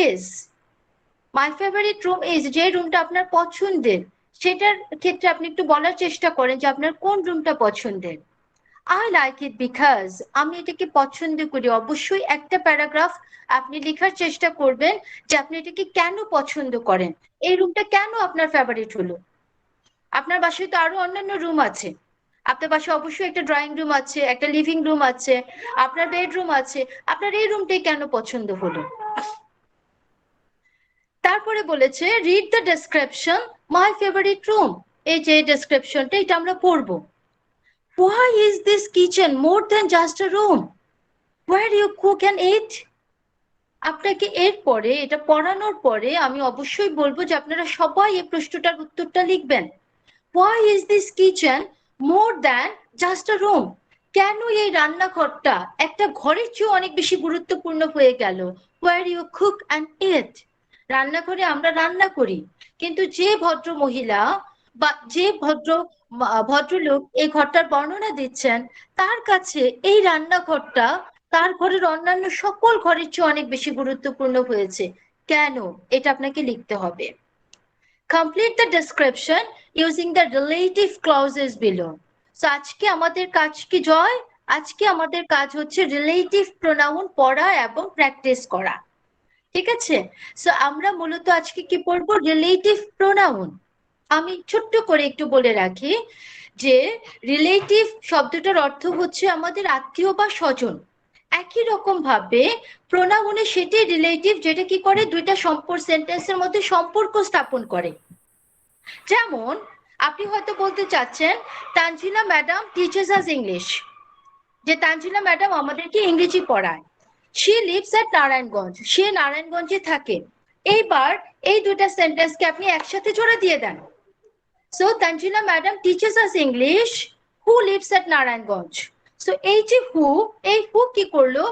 Is, my favourite room is, যে রুমটা আপনার পছন্দের সেটার ক্ষেত্রে আপনি একটু বলার চেষ্টা করেন যে আপনার কোন রুমটা পছন্দের। আই লাইক ইট বিকজ, আমি এটাকে পছন্দ করি। অবশ্যই একটা প্যারাগ্রাফ আপনি লেখার চেষ্টা করবেন যে আপনি এটাকে কেন পছন্দ করেন, এই রুমটা কেন আপনার ফেভারিট হলো। আপনার বাসায় তো আরো অন্যান্য রুম আছে, আপনার বাসায় অবশ্যই একটা ড্রয়িং রুম আছে, একটা লিভিং রুম আছে, আপনার বেডরুম আছে, আপনার এই রুমটাই কেন পছন্দ হলো। তারপরে বলেছে read the description my favourite room, এই যে ডেসক্রিপশনটা এটা আমরা পড়বো। Why is this kitchen more than just a room where you cook and eat? আপনাকে এরপরে এটা পড়ানোর পরে আমি অবশ্যই বলবো যে আপনারা সবাই এই প্রশ্নটার উত্তরটা লিখবেন। Why is this kitchen more than just a room? কেন এই রান্নাঘরটা একটা ঘরের চেয়ে অনেক বেশি গুরুত্বপূর্ণ হয়ে গেল? Where you cook and eat, রান্নাঘরে আমরা রান্না করি, কিন্তু যে ভদ্র মহিলা বা যে ভদ্রলোক এই ঘরটার বর্ণনা দিচ্ছেন তার কাছে এই রান্নাঘরটা তার ঘরের অন্যান্য সকল ঘরের চেয়ে অনেক বেশি গুরুত্বপূর্ণ হয়েছে। কেন, এটা আপনাকে লিখতে হবে। Complete the description using the relative clauses below. So আজকে আমাদের কাজ কি জয়? আজকে আমাদের কাজ হচ্ছে রিলেটিভ প্রোনাউন পড়া এবং প্র্যাকটিস করা। ঠিক আছে, সো আমরা মূলত আজকে কি পড়বো? Relative pronoun. আমি ছোট্ট করে একটু বলে রাখি যে রিলেটিভ শব্দটার অর্থ হচ্ছে আমাদের আত্মীয় বা স্বজন। একই রকম ভাবে প্রোনাউনে সেটি রিলেটিভ যেটা কি করে, দুইটা সেন্টেন্সের মধ্যে সম্পর্ক স্থাপন করে। যেমন আপনি হয়তো বলতে চাচ্ছেন Tanjila madam teachers us English, যে তানজিলা ম্যাডাম আমাদেরকে ইংরেজি পড়ায়। শি লিভস এট নারায়ণগঞ্জ, সে নারায়ণগঞ্জে থাকে। এইবার এই দুইটা সেন্টেন্সকে আপনি একসাথে জোড়া দিয়ে দেন। So Tanzila madam teachers us English who lives at Narayanganj. So এই যে হু, এই হু কি করলো,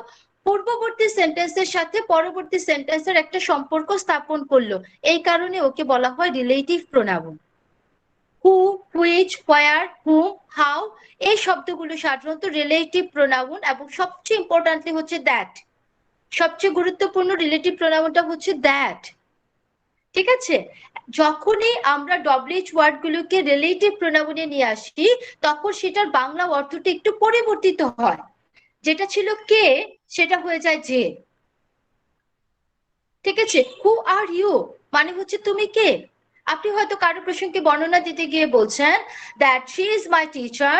পূর্ববর্তী সেন্টেন্সের সাথে পরবর্তী সেন্টেন্সের একটা সম্পর্ক স্থাপন করলো, এই কারণে ওকে বলা হয় relative pronoun. Who, which, where, hmm, how, এই শব্দগুলো সাধারণত রিলেটিভ প্রোনাউন, এবং সবচেয়ে ইম্পর্টেন্টলি হচ্ছে দ্যাট, সবচেয়ে গুরুত্বপূর্ণ রিলেটিভ প্রোনাউনটা হচ্ছে দ্যাট। ঠিক আছে, যখনই আমরা ডব্লিউএইচ ওয়ার্ডগুলোকে রিলেটিভ প্রোনাউনে নিয়ে আসি তখন সেটার বাংলা অর্থটা একটু পরিবর্তিত হয়, যেটা ছিল কে সেটা হয়ে যায় যে। ঠিক আছে, হু আর ইউ মানে হচ্ছে তুমি কে। আপনি হয়তো কারো প্রসঙ্গে বর্ণনা দিতে গিয়ে বলছেন that she is my teacher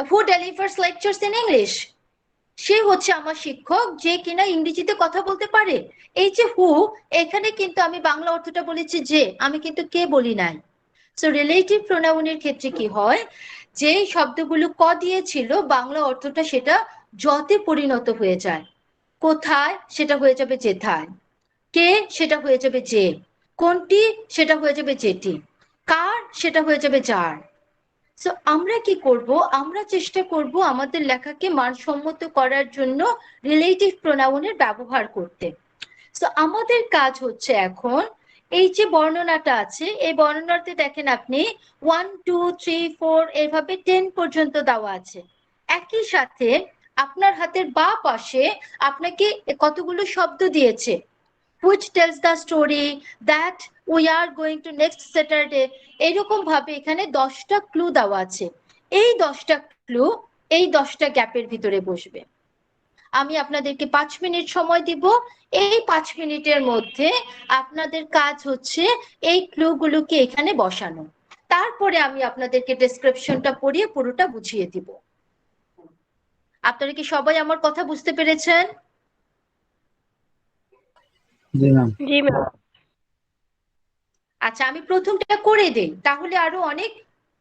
who delivers lectures in English, সে হচ্ছে আমার শিক্ষক যে কিনা ইংরেজিতে কথা বলতে পারে। এই যে হু, এখানে কিন্তু আমি বাংলা অর্থটা বলেছি যে, আমি কিন্তু কে বলি নাই। সো রিলেটিভ প্রোনাউনের ক্ষেত্রে কি হয়, যে শব্দগুলো ক দিয়েছিল বাংলা অর্থটা সেটা যতে পরিণত হয়ে যায়। কোথায় সেটা হয়ে যাবে যেথায়, কে সেটা হয়ে যাবে যে, কোনটি সেটা হয়ে যাবে যেটি, কার সেটা হয়ে যাবে যার। সো আমরা কি করব, আমরা চেষ্টা করব আমাদের লেখাকে মানসম্মত করার জন্য রিলেটিভ প্রোনাউনের ব্যবহার করতে। সো আমাদের কাজ হচ্ছে এখন এই যে বর্ণনাটা আছে এই বর্ণনাতে দেখেন আপনি 1 2 3 4 এভাবে 10 পর্যন্ত দেওয়া আছে। একই সাথে আপনার হাতের বাঁ পাশে আপনাকে কতগুলো শব্দ দিয়েছে, which tells the story that we are going to next Saturday, এইরকম ভাবে এখানে 10টা ক্লু দেওয়া আছে। এই 10টা ক্লু এই 10টা গ্যাপের ভিতরে বসবে। আমি আপনাদেরকে 5 মিনিট সময় দিব, এই 5 মিনিটের মধ্যে আপনাদের কাজ হচ্ছে এই ক্লুগুলোকে এখানে বসানো, তারপরে আমি আপনাদেরকে ডেসক্রিপশনটা পড়িয়ে পুরোটা বুঝিয়ে দিব। আপনারা কি সবাই আমার কথা বুঝতে পেরেছেন? জি ম্যাম। জি ম্যাম। আচ্ছা আমি প্রথমটা করে দেই তাহলে আরো অনেক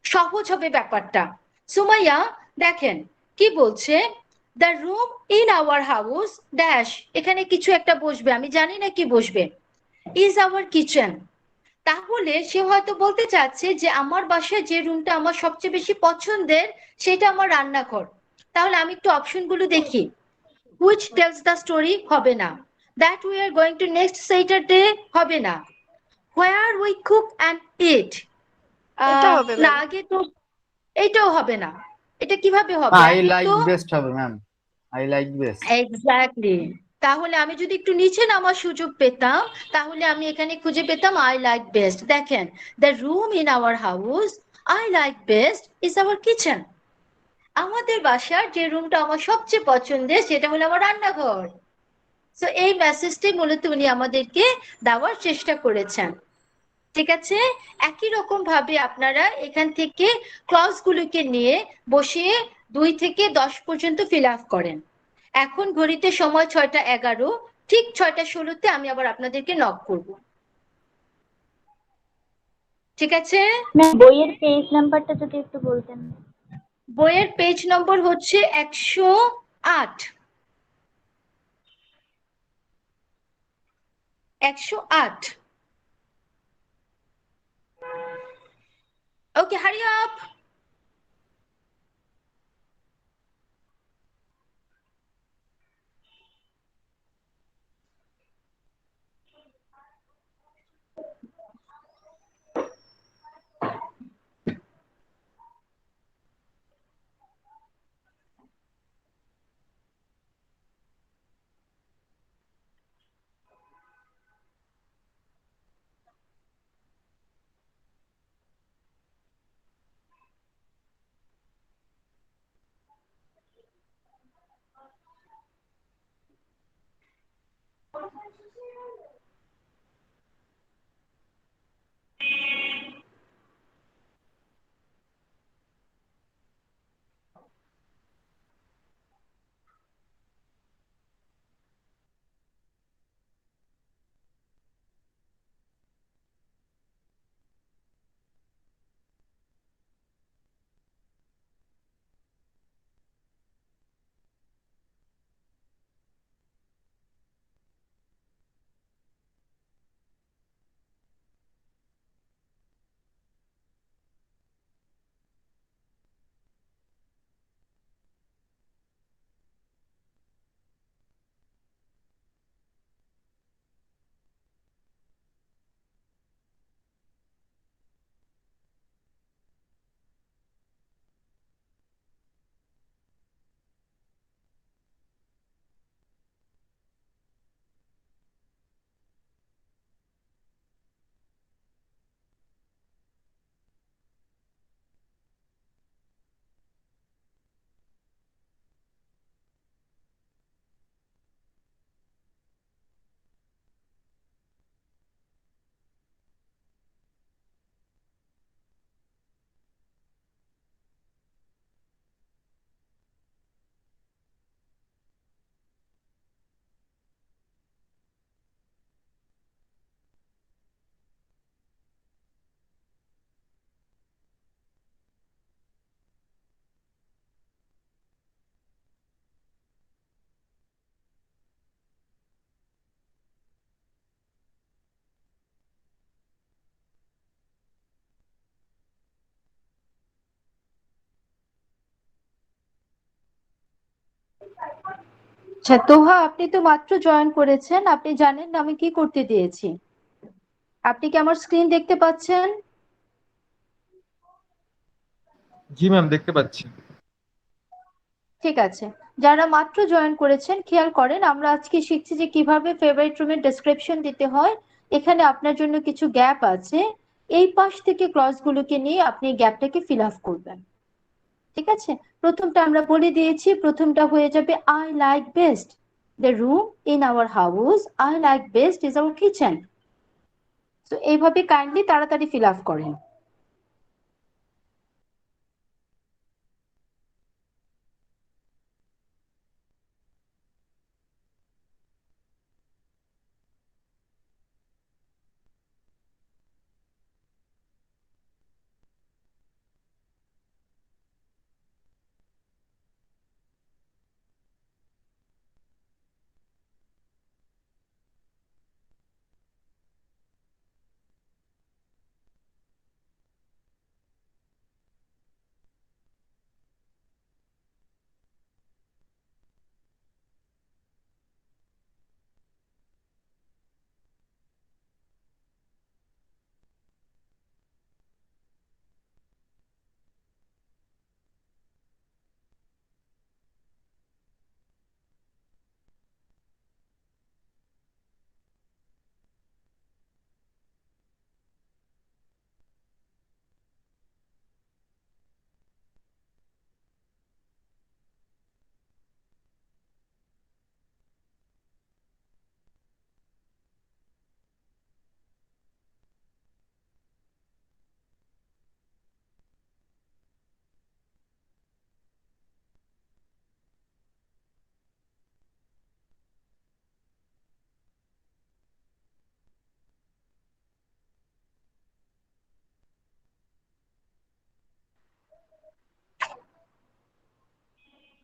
সহজ হবে ব্যাপারটা। সুমাইয়া দেখেন কি বলছে, the room in our house dash, এখানে কিছু একটা বসবে, আমি জানি না কি বসবে, ইজ আওয়ার কিচেন। তাহলে সে হয়তো বলতে চাচ্ছে যে আমার বাসায় যে রুমটা আমার সবচেয়ে বেশি পছন্দের সেটা আমার রান্নাঘর। তাহলে আমি একটু অপশনগুলো দেখি। which tells the story হবে না, that we are going to next Saturday হবে না, where we cook and eat এটা হবে না, ম্যাম। আগে তো এটাও হবে না। এটা কিভাবে হবে? আই আগে লাইক তো বেস্ট হবে ma'am, I like best. Exactly, তাহলে আমি যদি একটু নিচে নামার সুযোগ পেতাম তাহলে আমি এখানে খুঁজে পেতাম আই লাইক বেস্ট। দেখেন, the room in our house I like best is our kitchen. আমাদের বাসার যে রুমটা আমার সবচেয়ে পছন্দের সেটা হলো আমার রান্নাঘর। সো এই মেসেজটি মূলত উনি আমাদেরকে দেওয়ার চেষ্টা করেছেন। ঠিক আছে, একই রকম ভাবে আপনারা এখান থেকে ক্লজগুলোকে নিয়ে বসিয়ে 2 থেকে 10 পর্যন্ত ফিল আপ করেন। এখন ঘড়িতে সময় 6টা 11, ঠিক 6টা 16-তে আমি আবার আপনাদেরকে নক করব। ঠিক আছে, বইয়ের পেজ নাম্বারটা যদি একটু বলতেন। বইয়ের পেজ নম্বর হচ্ছে 108। 108। ওকে, হারি আপ। আচ্ছা তোহা, আপনি তো মাত্র জয়েন করেছেন, আপনি জানেন না আমি কি করতে দিয়েছি? আপনি কি আমার স্ক্রিন দেখতে পাচ্ছেন? জি ম্যাম, দেখতে পাচ্ছি। ঠিক আছে, যারা মাত্র জয়েন করেছেন খেয়াল করেন, আমরা আজকে শিখছি যে কিভাবে ফেভারিট রুমের ডেসক্রিপশন দিতে হয়। এখানে আপনার জন্য কিছু গ্যাপ আছে, এই পাশ থেকে ক্লজগুলোকে নিয়ে আপনি গ্যাপটাকে ফিল আপ করবেন। ঠিক আছে, প্রথমটা আমরা বলে দিয়েছি, প্রথমটা হয়ে যাবে I like best the room in our house I like best is our kitchen. তো এইভাবে কাইন্ডলি তাড়াতাড়ি ফিল আপ করেন।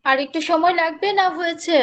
আর একটু সময় লাগবে না হয়েছে?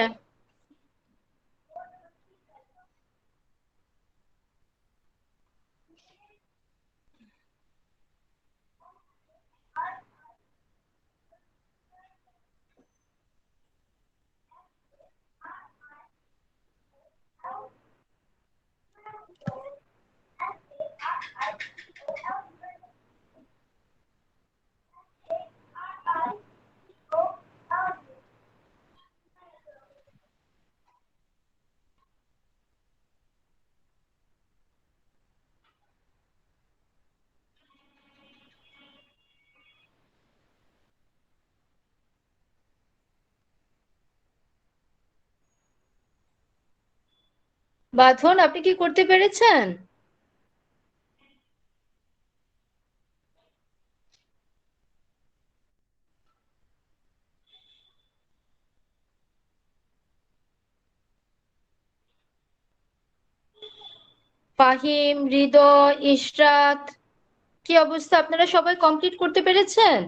বাঁধন, আপনি কি করতে পেরেছেন? ফাহিম, হৃদয়, ইশরাত, কি অবস্থা? আপনারা সবাই কমপ্লিট করতে পেরেছেন?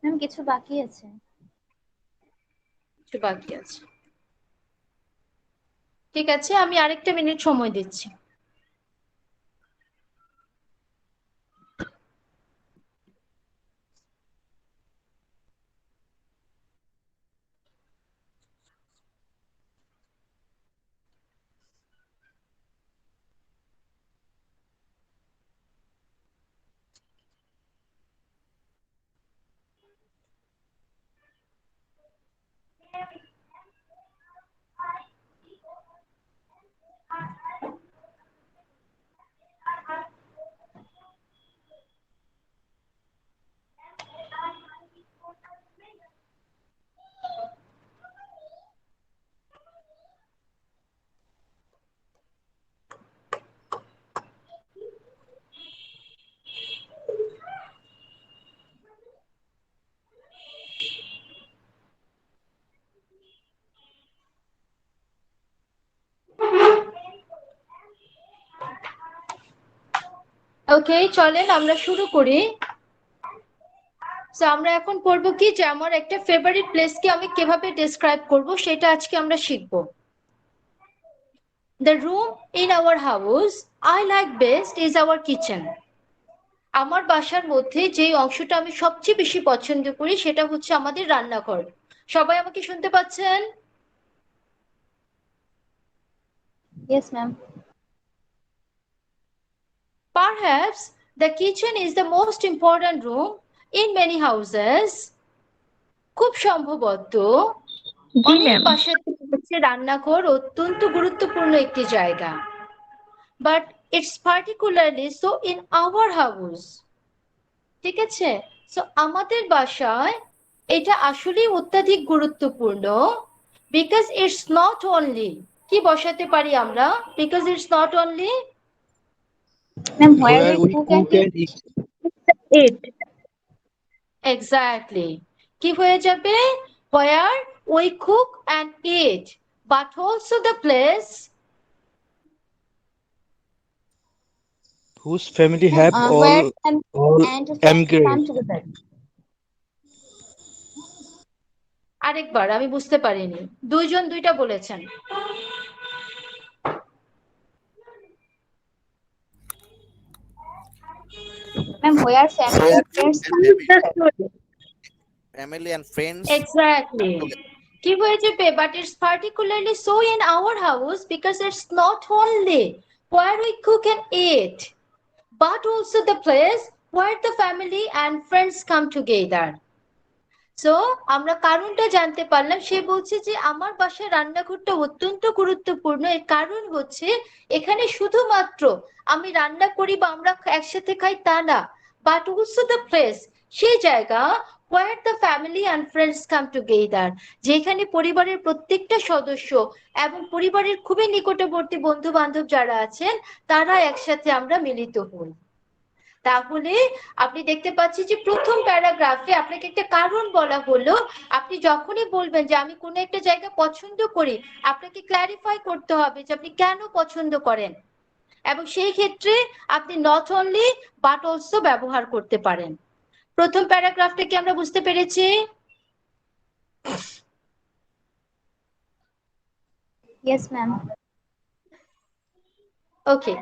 ম্যাম কিছু বাকি আছে। কিছু বাকি আছে, ঠিক আছে, আমি আরেকটা মিনিট সময় দিচ্ছি। ওকে, চলেন আমরা শুরু করি। তো আমরা এখন পড়বো কি, যে আমার একটা ফেভারিট প্লেসকে আমি কিভাবে ডেসক্রাইব করব সেটা আজকে আমরা শিখবো। The room in our house I like best is our kitchen. আমার বাসার মধ্যে যে অংশটা আমি সবচেয়ে বেশি পছন্দ করি সেটা হচ্ছে আমাদের রান্নাঘর। সবাই আমাকে শুনতে পাচ্ছেন? Yes ma'am. Perhaps the kitchen is the most important room in many houses. খুব সম্ভবত অনেক বাসাতে হচ্ছে রান্নাঘর অত্যন্ত গুরুত্বপূর্ণ একটি জায়গা। But it's particularly so in our house. ঠিক আছে, সো আমাদের বাসায় এটা আসলেই অত্যাধিক গুরুত্বপূর্ণ। বিকজ ইটস নট অনলি, কি বসাতে পারি আমরা? Because it's not only ma'am where where we we cook cook and and eat. Eat. Exactly, কি হয়ে যাবে? where we cook and eat, but also the place Whose family have where all and friends come emigrated. Together. আরেকবার, আমি বুঝতে পারিনি, দুইজন দুইটা বলেছেন। Ma'am where family Where and friends food come and together. family and friends exactly, come together. কি হয়ে যাবে? But it's particularly so in our house because it's not only where we cook and eat, but also the place where the family and friends come together. So আমরা কারণটা জানতে পারলাম। সে বলছে যে আমার বাসায় রান্নাঘরটা অত্যন্ত গুরুত্বপূর্ণ, এর কারণ হচ্ছে এখানে শুধুমাত্র আমি রান্না করি বা আমরা একসাথে খাই তা না, বাট অলসো দ্য প্লেস, সেই জায়গা where the family and friends come together, যেখানে পরিবারের প্রত্যেকটা সদস্য এবং পরিবারের খুবই নিকটবর্তী বন্ধু বান্ধব যারা আছেন তারা একসাথে আমরা মিলিত হই। তাহলে আপনি দেখতে পাচ্ছি যে প্রথম প্যারাগ্রাফে আপনাকে একটা কারণ বলা হলো। আপনি যখনই বলবেন যে আমি কোনো একটা জায়গা পছন্দ করি, আপনাকে ক্ল্যারিফাই করতে হবে যে আপনি কেন পছন্দ করেন, এবং সেই ক্ষেত্রে আপনি নট অনলি বাট অলসো ব্যবহার করতে পারেন। প্রথম প্যারাগ্রাফটা কি আমরা বুঝতে পেরেছি? Yes, ma'am. Okay.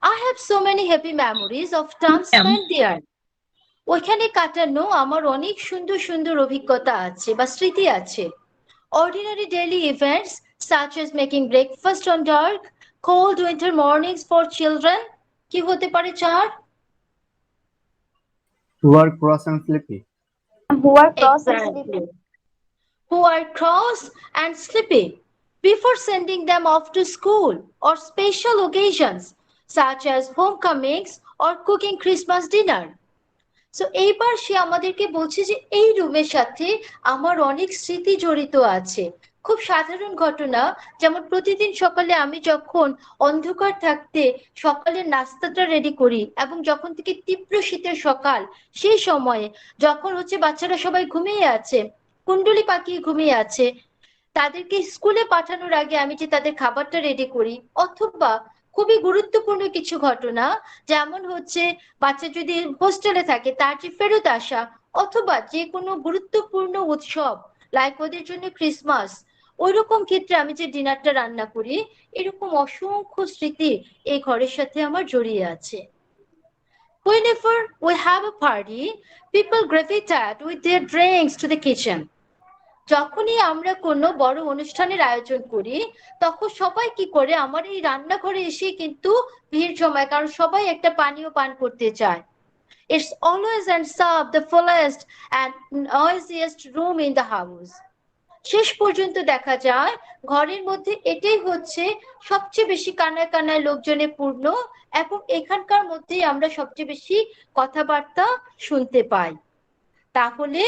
I have so many happy memories of time spent there. ওইখানে কাটানো আমার অনেক সুন্দর সুন্দর অভিজ্ঞতা আছে বা স্মৃতি আছে। Ordinary daily events such as making breakfast on dark, cold winter mornings for children. কি হতে পারে 4? Who are cross and sleepy. Who are cross and sleepy. Exactly. Who are cross and sleepy before sending them off to school or special occasions such as homecomings or cooking Christmas dinner. So এইবার সে আমাদেরকে বলছে যে এই রুমের সাথে আমার অনেক স্মৃতি জড়িত আছে। খুব সাধারণ ঘটনা, যেমন প্রতিদিন সকালে আমি যখন অন্ধকার থাকতে সকালের নাস্তাটা রেডি করি এবং যখন থেকে তীব্র শীতের সকাল, সেই সময়ে যখন হচ্ছে বাচ্চারা সবাই ঘুমিয়ে আছে, কুণ্ডলি পাকিয়ে ঘুমিয়ে আছে, তাদেরকে স্কুলে পাঠানোর আগে আমি যে তাদের খাবারটা রেডি করি, অথবা খুবই গুরুত্বপূর্ণ কিছু ঘটনা, যেমন হচ্ছে বাচ্চা যদি হোস্টেলে থাকে তার যে ফেরত আসা, অথবা যে কোনো গুরুত্বপূর্ণ উৎসব লাইক ওদের জন্য ক্রিসমাস, ওইরকম ক্ষেত্রে আমি যে ডিনারটা রান্না করি, এরকম অসংখ্য স্মৃতি এই ঘরের সাথে আমার জড়িয়ে আছে। Whenever we have a party, people gravitate with their drinks to the kitchen. যখনই আমরা কোনো বড় অনুষ্ঠানের আয়োজন করি, তখন সবাই কি করে আমার এই রান্নাঘরে এসে কিন্তু ভিড় জমায়, কারণ সবাই একটা পানীয় পান করতে চায়। It's always and serve the fullest and noisiest room in the house. শেষ পর্যন্ত দেখা যায় ঘরের মধ্যে এটাই হচ্ছে সবচেয়ে বেশি কানায় কানায় লোকজনে পূর্ণ, এবং এখানকার মধ্যেই আমরা সবচেয়ে বেশি কথাবার্তা শুনতে পাই। তাহলে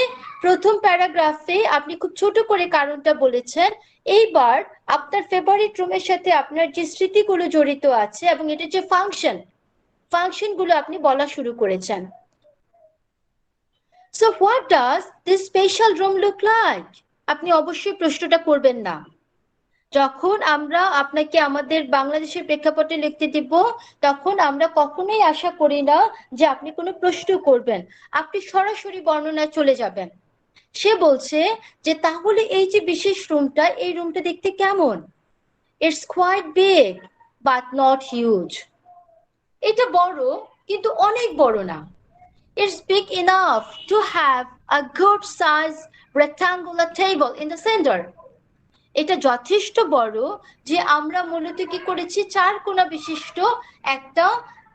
প্রথম প্যারাগ্রাফে আপনি খুব ছোট করে কারণটা বলেছেন। এইবার আপনার ফেভারিট রুমের সাথে আপনার যে স্মৃতিগুলো জড়িত আছে এবং এটা যে ফাংশনগুলো আপনি বলা শুরু করেছেন। So what does this special room look like? আপনি অবশ্যই প্রশ্নটা করবেন না। যখন আমরা আপনাকে আমাদের বাংলাদেশের প্রেক্ষাপটে লিখতে দিব, তখন আমরা কখনোই আশা করি না যে আপনি কোনো প্রশ্ন করবেন, আপনি সরাসরি বর্ণনায় চলে যাবেন। সে বলছে যে তাহলে এই যে বিশেষ রুমটা, এই রুমটা দেখতে কেমন? It's quite big but not huge. এটা বড় কিন্তু অনেক বড় না। It's big enough to have a good size rectangular table in the center. এটা যথেষ্ট বড় যে আমরা মূলত কি করেছি, 4 কোণা বিশিষ্ট একটা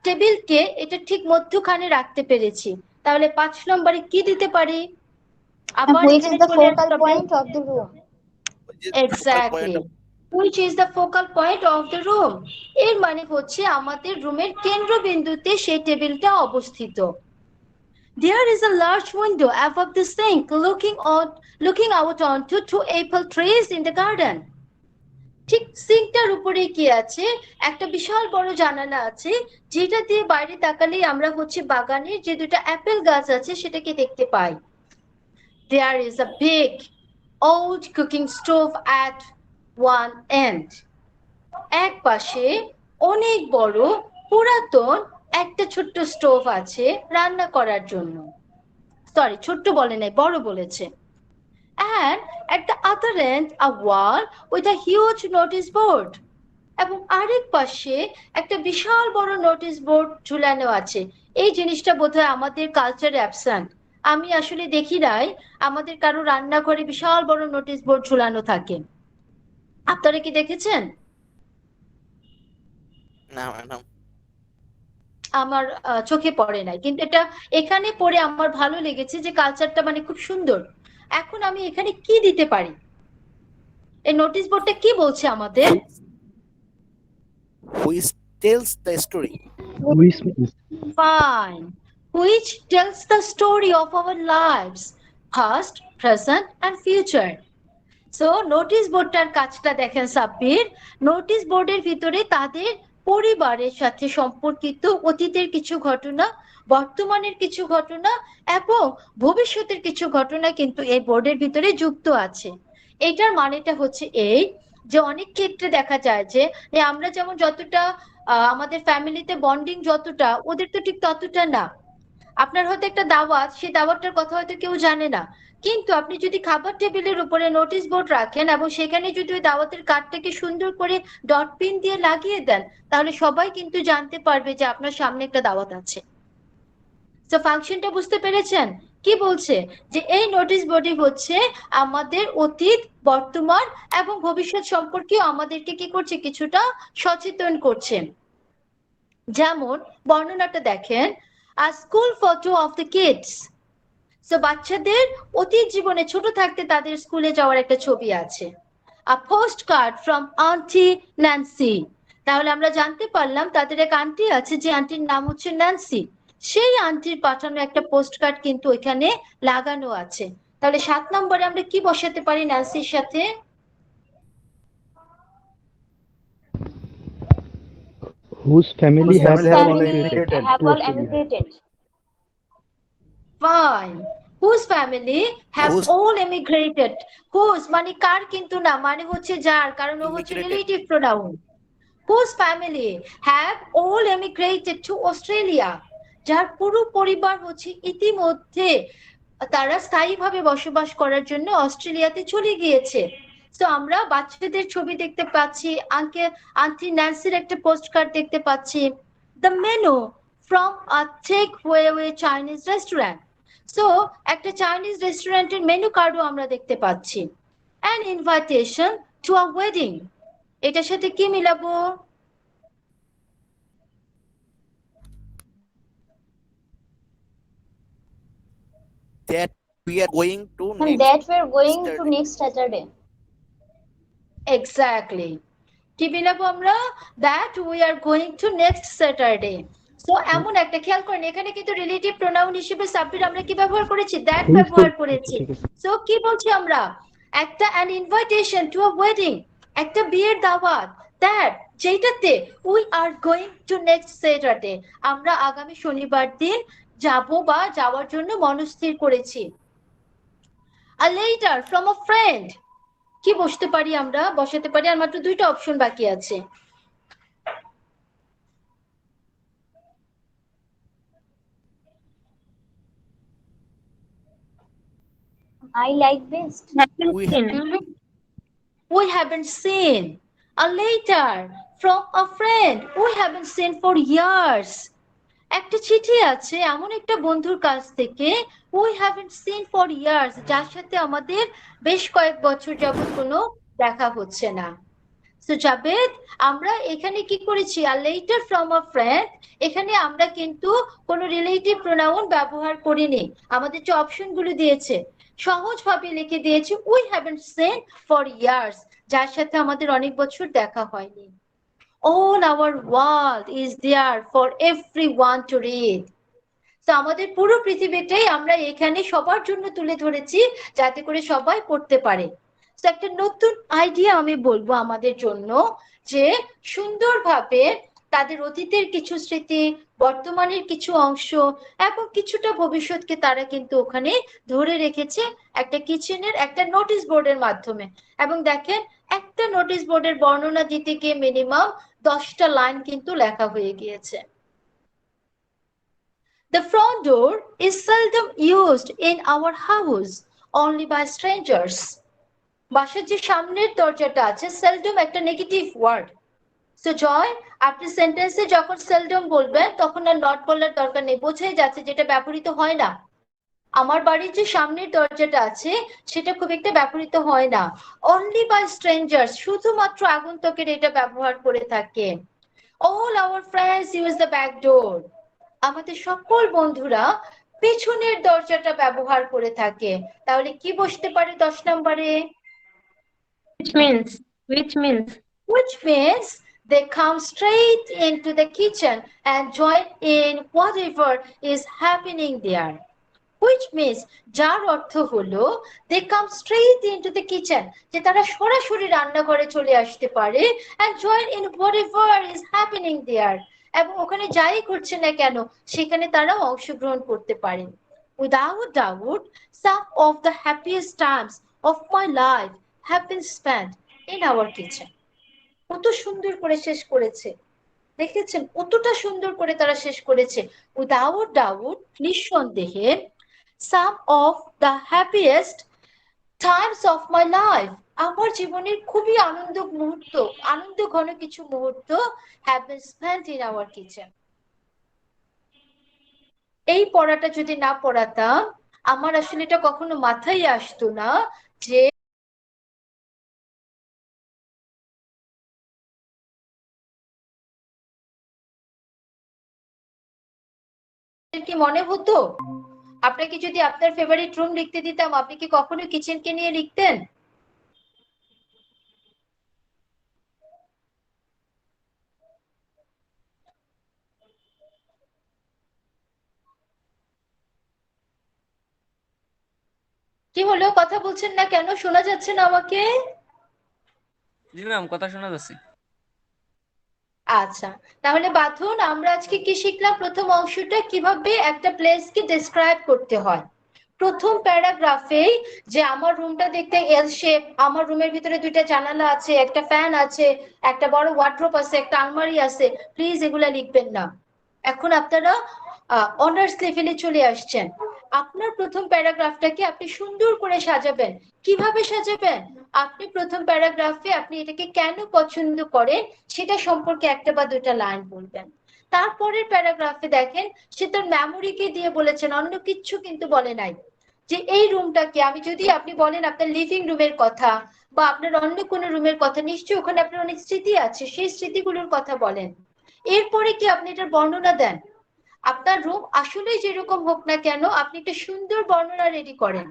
টেবিলকে এটা ঠিক মধ্যখানে রাখতে পেরেছি। তাহলে 5 নম্বরে কি দিতে পারি? আবার Which is এখানে the চলে focal আসতে point of the room. Exactly. Which is the focal point of the room. এর মানে হচ্ছে আমাদের রুমের কেন্দ্রবিন্দুতে সেই টেবিলটা অবস্থিত। There is a large window above the sink looking out onto 2 apple trees in the garden. ঠিক সিঙ্কটার উপরে কি আছে, একটা বিশাল বড় জানালা আছে, যেটা দিয়ে বাইরে তাকালেই আমরা হচ্ছে বাগানের যে 2টা অ্যাপেল গাছ আছে সেটাকে দেখতে পাই। There is a big old cooking stove at one end. এক পাশে অনেক বড় পুরাতন একটা ছোট্ট স্টোভ আছে রান্না করার জন্য। সরি, ছোট্ট বলে নাই, বড় বলেছে। And at the other end a wall with a huge notice board. এবং আরেক পাশে একটা বিশাল বড় নোটিশ বোর্ড ঝুলানো আছে। এই জিনিসটা বোধহয় আমাদের কালচারে অ্যাবসেন্ট। আমি আসলে দেখি নাই আমাদের কারো রান্নাঘরে বিশাল বড় নোটিশ বোর্ড ঝুলানো থাকে। আপনারা কি দেখেছেন? না ম্যাডাম। আমার চোখে পড়ে নাই, কিন্তু এটা এখানে পড়ে আমার ভালো লেগেছে যে কালচারটা মানে খুব সুন্দর। এখন আমি এখানে কি দিতে পারি? এই নোটিশ বোর্ডটা কি বলছে আমাদের? Which tells the story. Fine. Which tells the story of our lives, past, present and future. So notice বোর্ডটার কাজটা দেখেন সাব্বির। নোটিশ বোর্ডের ভিতরে তাদের পরিবারের সাথে সম্পর্কিত অতীতের কিছু ঘটনা, বর্তমানের কিছু ঘটনা এবং ভবিষ্যতের কিছু ঘটনা কিন্তু এই বোর্ডের ভিতরে যুক্ত আছে। এটার মানেটা হচ্ছে এই যে অনেক ক্ষেত্রে দেখা যায় যে আমরা যেমন যতটা আমাদের ফ্যামিলিতে বন্ডিং যতটা, ওদের তো ঠিক ততটা না। আপনার হয়তো একটা দাওয়াত, সেই দাওয়াতটার কথা হয়তো কেউ জানে না, কিন্তু আপনি যদি খাবার টেবিলের উপরে নোটিশ বোর্ড রাখেন এবং সেখানে যদি ওই দাওয়াতের কার্ডটাকে সুন্দর করে ডট পিন দিয়ে লাগিয়ে দেন, তাহলে সবাই কিন্তু জানতে পারবে যে আপনার সামনে একটা দাওয়াত আছে। তো ফাংশনটা বুঝতে পেরেছেন? কি বলছে যে এই নোটিশ বোর্ডে হচ্ছে আমাদের অতীত, বর্তমান এবং ভবিষ্যৎ সম্পর্কে আমাদেরকে কি করছে, কিছুটা সচেতন করছে। যেমন বর্ণনাটা দেখেন, a school photo of the kids. তো বাচ্চাদের অতীত জীবনে ছোট থাকতে তাদের স্কুলে যাওয়ার একটা ছবি আছে। A post card from aunty Nancy. তাহলে আমরা জানতে পারলাম তাদের এক আন্টি আছে, যে আন্টির নাম হচ্ছে ন্যান্সি। সেই আন্টির পাঠানো একটা পোস্ট কার্ড কিন্তু ওইখানে লাগানো আছে। তাহলে 7 নম্বরে আমরা কি বসাতে পারি ন্যান্সির সাথে? Whose family Whose have all family emigrated have to all Australia? emigrated? Fine. Whose family have Whose- all emigrated? Whose মানে কার কিন্তু না, মানে হচ্ছে যার, কারণ ও হচ্ছে Immigrated. Relative pronoun. Whose family have all emigrated to Australia? যার পুরো পরিবার হচ্ছে ইতিমধ্যে তারা স্থায়ীভাবে বসবাস করার জন্য অস্ট্রেলিয়াতে চলে গিয়েছে। তো আমরা বাচ্চাদের ছবি দেখতে পাচ্ছি, আন্টি ন্যান্সির একটা পোস্ট কার্ড দেখতে পাচ্ছি, the menu from a takeaway Chinese restaurant. So একটা চাইনিজ রেস্টুরেন্টের মেনু কার্ডও আমরা দেখতে পাচ্ছি। An invitation to a wedding, এটার সাথে কি মিলাবো? That we are going to And next that we're going to Saturday. next Saturday. Exactly, কি মিলাবো আমরা? That we are going to next Saturday. So এমন একটা খেয়াল করেন, এখানে কিন্তু রিলেটিভ প্রোনাউন হিসেবে সাবজেক্ট আমরা কি ব্যবহার করেছি? দ্যাট Whose ব্যবহার for- করেছি। ঠিক আছে। সো কি বলছি আমরা? একটা an invitation to a wedding, একটা বিয়ের দাওয়াত, দ্যাট যেটাতে we are going to next Saturday, আমরা আগামী শনিবার দিন যাব বা যাওয়ার জন্য মনস্থির করেছি। A letter from a friend, কি বসতে পারি আমরা? বসাতে পারি, আর মাত্র 2টা অপশন বাকি আছে। I like best. We have We haven't seen. A letter from a friend we haven't seen for years. একটা চিঠি আছে এমন একটা বন্ধুর কাছ থেকে, we haven't seen for years, যার সাথে আমাদের বেশ কয়েক বছর যাবত কোনো দেখা হচ্ছে না। সো জাবেদ, আমরা এখানে কি করেছি? A letter from a friend, এখানে আমরা কিন্তু কোনো রিলেটিভ প্রোনাউন ব্যবহার করিনি। আমাদের যে অপশনগুলো দিয়েছে সহজভাবে লিখে দিয়েছি we haven't seen for years, যার সাথে আমাদের অনেক বছর দেখা হয়নি। All our world is there for everyone to read. তো আমাদের পুরো পৃথিবীটাই আমরা এখানে সবার জন্য তুলে ধরেছি, যাতে করে সবাই পড়তে পারে। তো একটা নতুন আইডিয়া আমি বলবো আমাদের জন্য, যে সুন্দরভাবে তাদের অতীতের কিছু স্মৃতি, বর্তমানের কিছু অংশ এবং কিছুটা ভবিষ্যৎকে তারা কিন্তু ওখানে ধরে রেখেছে একটা কিচেনের একটা নোটিশ বোর্ডের মাধ্যমে। এবং দেখেন, একটা নোটিশ বোর্ডের বর্ণনা দিতে গিয়ে মিনিমাম 10টা লাইন কিন্তু লেখা হয়ে গিয়েছে। The front door is seldom used in our house, only by strangers. বাসার যে সামনের দরজাটা আছে, seldom একটা নেগেটিভ ওয়ার্ড। সো জয়, আপনি সেন্টেন্সে যখন seldom বলবেন তখন আর নট বলার দরকার নেই, বোঝাই যাচ্ছে যেটা ব্যবহৃত হয় না। আমার বাড়ির যে সামনের দরজাটা আছে সেটা খুব একটা ব্যবহৃত হয় না। অনলি বাই স্ট্রেঞ্জার্স, শুধুমাত্র আগন্তুকের এটা ব্যবহার করে থাকে। All our friends use the back door. আমাদের সকল বন্ধুরা পেছনের দরজাটা ব্যবহার করে থাকে। তাহলে কি বসতে পারে 10 নম্বরে? Which means Which means they come straight into the kitchen and join in whatever is happening there. Which means যার অর্থ হলো they come straight into the kitchen, যে তারা সরাসরি রান্নাঘরে চলে আসতে পারে, and join in whatever is happening there, এবং ওখানে যাই করছে না কেন সেখানে তারা অংশগ্রহণ করতে পারে। Without doubt, some of the happiest times of my life have been spent in our kitchen. কত সুন্দর করে শেষ করেছে। দেখেছেন কতটা সুন্দর করে তারা শেষ করেছে। উইদাউট ডাউট, নিঃসন্দেহে, some of the happiest times of my life, আমার জীবনের খুবই আনন্দ ঘন কিছু মুহূর্ত have been spent in our kitchen. এই পড়াটা যদি না পড়াতাম, আমার আসলে এটা কখনো মাথায় আসতো না যে কি মনে হতো আপনাকে যদি আপনার ফেভারিট রুম লিখতে দিতাম, আপনি কি কখনো কিচেনকে নিয়ে লিখতেন? কি হলো, কথা বলছেন না কেন? শোনা যাচ্ছে না আমাকে? জি ম্যাম, কথা শোনা যাচ্ছে। আচ্ছা, তাহলে বাঁধুন, আমরা আজকে কি শিখলাম? প্রথম অংশটা কিভাবে একটা প্লেসকে ডেসক্রাইব করতে হয়। প্রথম প্যারাগ্রাফেই যে আমার রুমটা দেখতে এল শেপ, আমার রুমের ভিতরে দুইটা জানালা আছে, একটা ফ্যান আছে, একটা বড় ওয়ার্ড্রোব আছে, একটা আলমারি আছে, প্লিজ এগুলা লিখবেন না। এখন আপনারা অনার্স লেভেলে চলে আসছেন। আপনার প্রথম প্যারাগ্রাফটাকে আপনি সুন্দর করে সাজাবেন। কিভাবে সাজাবেন? আপনি প্রথম প্যারাগ্রাফে আপনি এটাকে কেন পছন্দ করেন সেটা সম্পর্কে একটা বা দুইটা লাইন বলবেন। তারপরের প্যারাগ্রাফে দেখেন সে তার মেমোরিকে দিয়ে বলেছেন, অন্য কিচ্ছু কিন্তু বলে নাই। যে এই রুমটাকে আমি, যদি আপনি বলেন আপনার লিভিং রুমের কথা বা আপনার অন্য কোনো রুমের কথা, নিশ্চয়ই ওখানে আপনার অনেক স্মৃতি আছে, সেই স্মৃতিগুলোর কথা বলেন। এরপরে কি আপনি এটার বর্ণনা দেন। আপনার রুম আসলে যেরকম হোক না কেন, আপনি একটা সুন্দর বর্ণনা রেডি করেন।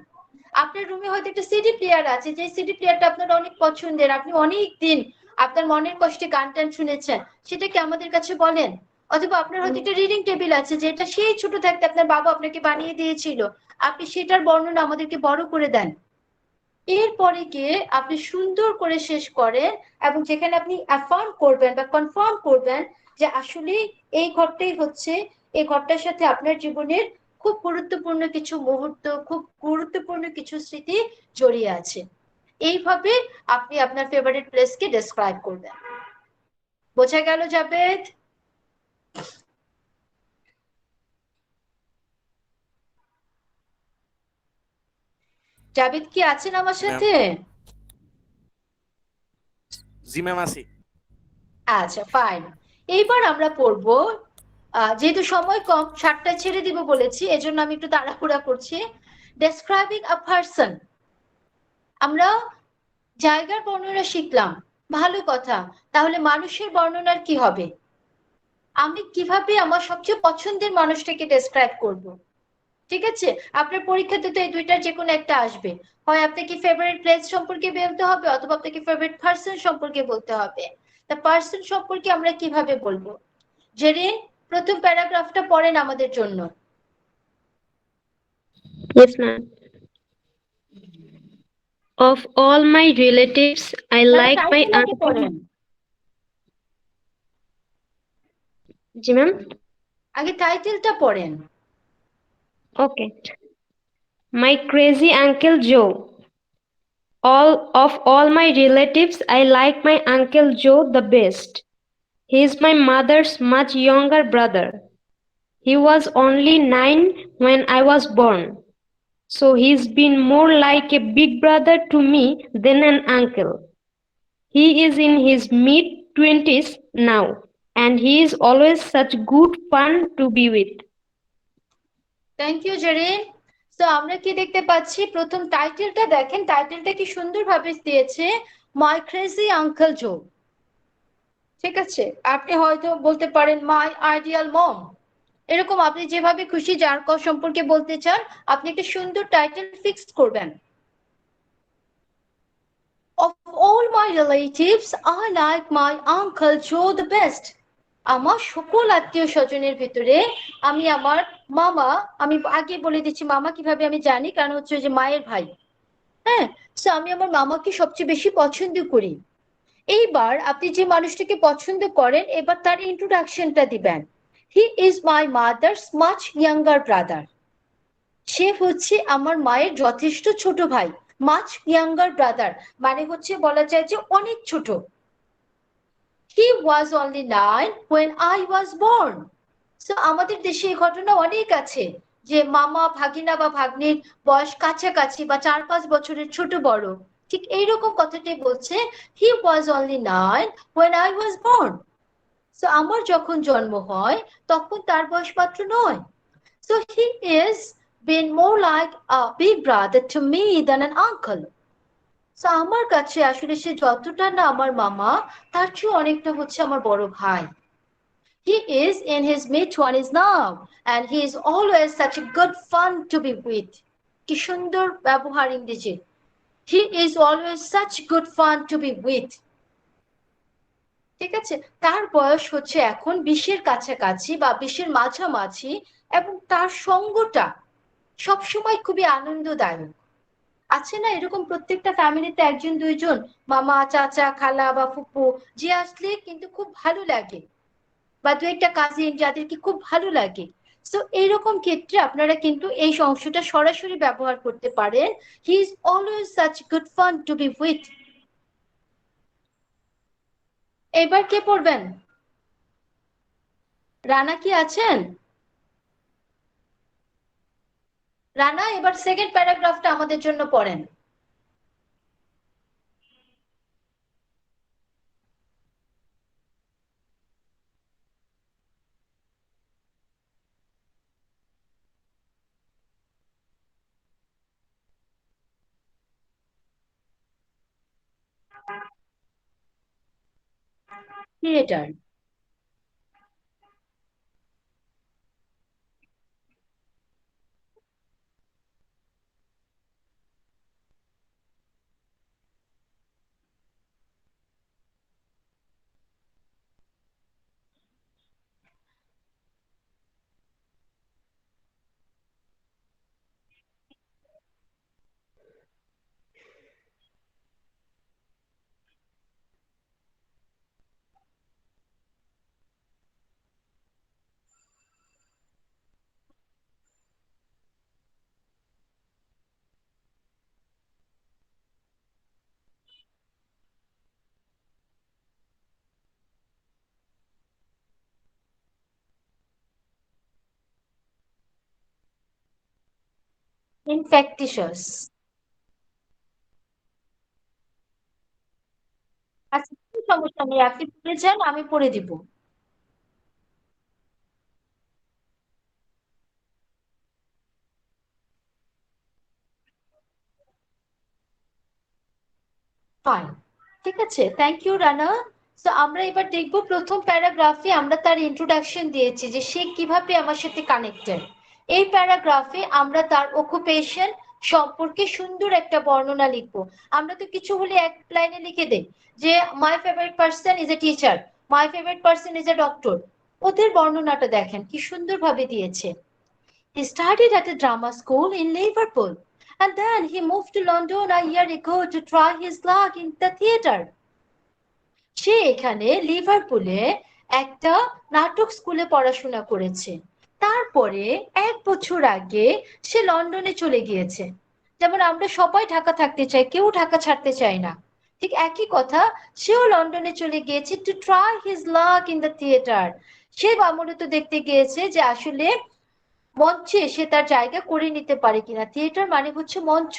আপনার রুমে হয়তো একটা সিডি প্লেয়ার আছে, যে সিডি প্লেয়ারটা আপনার অনেক পছন্দের, আপনি অনেক দিন আপনার মনের কষ্টে গান টান শুনেছেন, সেটাকে আমাদের কাছে বলেন। অথবা আপনার হয়তো একটা রিডিং টেবিল আছে, যেটা সেই ছোট থাকতে আপনার বাবা আপনাকে বানিয়ে দিয়েছিল, আপনি সেটার বর্ণনা আমাদেরকে বড় করে দেন। এরপরে গিয়ে আপনি সুন্দর করে শেষ করেন, এবং যেখানে আপনি অ্যাফার্ম করবেন বা কনফার্ম করবেন যে আসলে এই ঘরটাই হচ্ছে, এই ঘরটার সাথে আপনার জীবনের খুব গুরুত্বপূর্ণ কিছু মুহূর্ত, খুব গুরুত্বপূর্ণ কিছু স্মৃতি জড়িয়ে আছে। এইভাবে আপনি আপনার ফেভারিট প্লেসকে ডেসক্রাইব করবেন। বোঝা গেল জাবেদ? জাবেদ কি আছেন আমার সাথে? জি ম্যাম, আছি। আচ্ছা, ফাইন। এইবার আমরা পড়বো, যেহেতু সময় কম, 7টায় ছেড়ে দিব বলেছি, এজন্য আমি একটু তাড়াহুড়া করছি। ডেসক্রাইবিং আ পারসন, আমরা জায়গার বর্ণনা শিখলাম, ভালো কথা। তাহলে মানুষের বর্ণনার কি হবে? আমি কিভাবে আমার সবচেয়ে পছন্দের মানুষটাকে ডেসক্রাইব করব? ঠিক আছে, আপনার পরীক্ষাতে তো এই দুইটার যে কোনো একটা আসবে। হয় আপনাকে ফেভারিট প্লেস সম্পর্কে বলতে হবে, অথবা আপনাকে ফেভারিট পারসন সম্পর্কে বলতে হবে। তা পারসন সম্পর্কে আমরা কিভাবে বলবো? জেরিন, প্রথম প্যারাগ্রাফটা পড়েন আমাদের জন্য। Yes, ma'am. Of all my relatives, I like my title আগে uncle. পড়েন, জি ma'am. আগে টাইটেলটা পড়েন। Okay. My crazy Uncle Joe. All my relatives, I like my Uncle Joe the best. He is my mother's much younger brother. He was only 9 when I was born. So he's been more like a big brother to me than an uncle. He is in his mid-20s now, and he is always such good fun to be with. Thank you Zerin. তো আমরা কি দেখতে পাচ্ছি? প্রথম টাইটেলটা দেখেন, টাইটেলটা কি সুন্দরভাবে দিয়েছে, মাই ক্রেজি আঙ্কেল জো। ঠিক আছে, আপনি হয়তো বলতে পারেন মাই আইডিয়াল মম, এরকম আপনি যেভাবে খুশি যার সম্পর্কে বলতে চান, আপনি একটা সুন্দর টাইটেল ফিক্সড করবেন। Of all my relatives, I like my Uncle Joe the best. আমার সকল আত্মীয় স্বজনের ভিতরে আমি আমার মামা, আমি আগে বলে দিচ্ছি মামা কিভাবে আমি জানি, কারণ হচ্ছে যে মায়ের ভাই। হ্যাঁ, তো আমি আমার মামাকে সবচেয়ে বেশি পছন্দ করি। এইবার আপনি যে মানুষটাকে পছন্দ করেন, এবার তার ইন্ট্রোডাকশনটা দিবেন। He is my mother's much younger brother. সে হচ্ছে আমার মায়ের যথেষ্ট ছোট ভাই। মাচ ইয়াঙ্গার ব্রাদার মানে হচ্ছে বলা যায় যে অনেক ছোট। He was only 9 when I was born. So আমাদের দেশে এই ঘটনা অনেক আছে যে মামা ভাগিনা বা ভাগ্নির বয়স কাছাকাছি বা 4-5 বছরের ছোট বড়, ঠিক এইরকম কথাটাই বলছে he was only 9 when I was born. So আমার যখন জন্ম হয় তখন তার বয়স মাত্র 9. So he is been more like a big brother to me than an uncle. So আমার কাছে আসলে সে যতটা না আমার মামা, তার চেয়ে অনেকটা হচ্ছে আমার বড় ভাই. He is in his mid-20s now and he is always such a good fun to be with. কি সুন্দর ব্যবহার ইংরেজি. He is always such good fun to be with. ঠিক আছে, তার বয়স হচ্ছে এখন 20-এর কাছাকাছি বা 20-এর মাঝামাঝি এবং তার সঙ্গটা সবসময় খুবই আনন্দদায়ক. আছে না এরকম প্রত্যেকটা ফ্যামিলিতে একজন দুইজন মামা চাচা খালা বা ফুপু যে আসলে কিন্তু খুব ভালো লাগে, বা দু একটা কাজিন যাদেরকে খুব ভালো লাগে. সো এইরকম ক্ষেত্রে আপনারা কিন্তু এই অংশটা সরাসরি ব্যবহার করতে পারেন. He is always such good fun to be with. এবার কে পড়বেন? রানা কি আছেন? রানা এবার সেকেন্ড প্যারাগ্রাফটা আমাদের জন্য পড়েন. থিয়েটার. ইনফ্যাক্টিশাস. আচ্ছা, কোনো সমস্যা নেই, আপনি পড়ে যান, আমি পড়ে দিব. ফাইন, ঠিক আছে, থ্যাংক ইউ রানা. তো আমরা এবার দেখবো প্রথম প্যারাগ্রাফে আমরা তার ইন্ট্রোডাকশন দিয়েছি যে সে কিভাবে আমার সাথে কানেক্টেড. এই প্যারাগ্রাফে আমরা তার অকুপেশন সম্পর্কে সুন্দর একটা বর্ণনা লিখবো. আমরা তো কিছু হলে এক লাইনে লিখে দেই যে my favourite person is a teacher, my favourite person is a doctor. ওদের বর্ণনাটা দেখেন কি সুন্দরভাবে দিয়েছে. He studied at a drama school in Liverpool and then he moved to London a year ago to try his luck in the theatre. সে এখানে লিভারপুলে একটা নাটক স্কুলে পড়াশোনা করেছে, তারপরে 1 বছর আগে সে লন্ডনে চলে গিয়েছে. যেমন আমরা সবাই ঢাকা থাকতে চাই, কেউ ঢাকা ছাড়তে চায় না, ঠিক একই কথা সেও লন্ডনে চলে গিয়েছে to try his luck in the theatre. সে মূলত দেখতে গিয়েছে যে আসলে মঞ্চে সে তার জায়গা করে নিতে পারে কিনা. থিয়েটার মানে হচ্ছে মঞ্চ.